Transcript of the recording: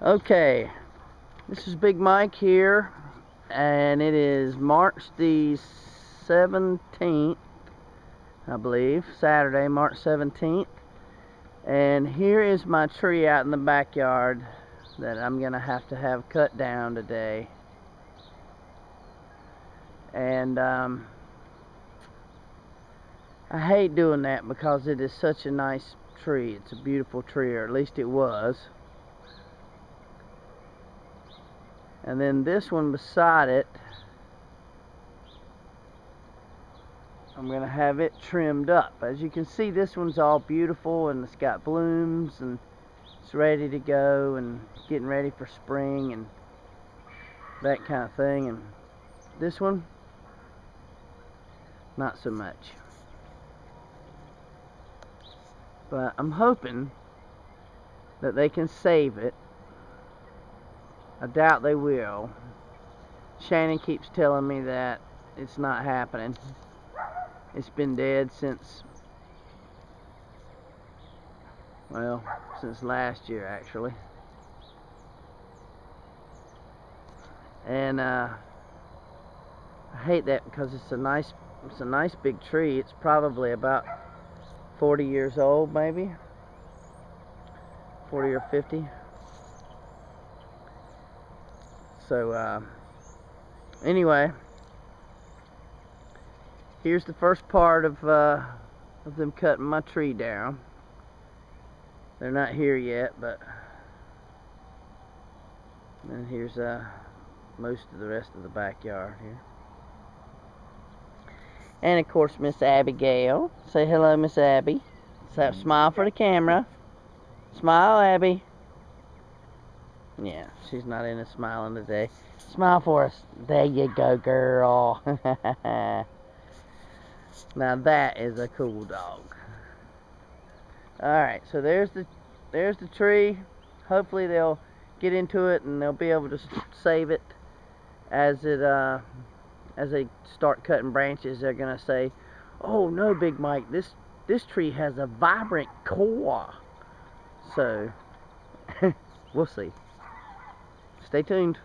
Okay, this is Big Mike here, and it is March the 17th, I believe, Saturday, March 17th. And here is my tree out in the backyard that I'm going to have cut down today. And I hate doing that because it is such a nice tree. It's a beautiful tree, or at least it was. And then this one beside it, I'm going to have it trimmed up. As you can see, this one's all beautiful and it's got blooms and it's ready to go and getting ready for spring and that kind of thing. And this one, not so much. But I'm hoping that they can save it. I doubt they will. Shannon keeps telling me that it's not happening. It's been dead since, well, since last year actually. And I hate that because it's a nice big tree. It's probably about 40 years old, maybe 40 or 50. So anyway, here's the first part of them cutting my tree down. They're not here yet, but and here's most of the rest of the backyard here. And of course, Miss Abigail. Say hello, Miss Abby. So smile for the camera. Smile, Abby. Yeah, she's not into smiling today. Smile for us. There you go, girl. Now that is a cool dog. Alright, so there's the tree. Hopefully they'll get into it and they'll be able to save it as they start cutting branches. They're gonna say, "Oh no, Big Mike, this tree has a vibrant core." So we'll see. Stay tuned.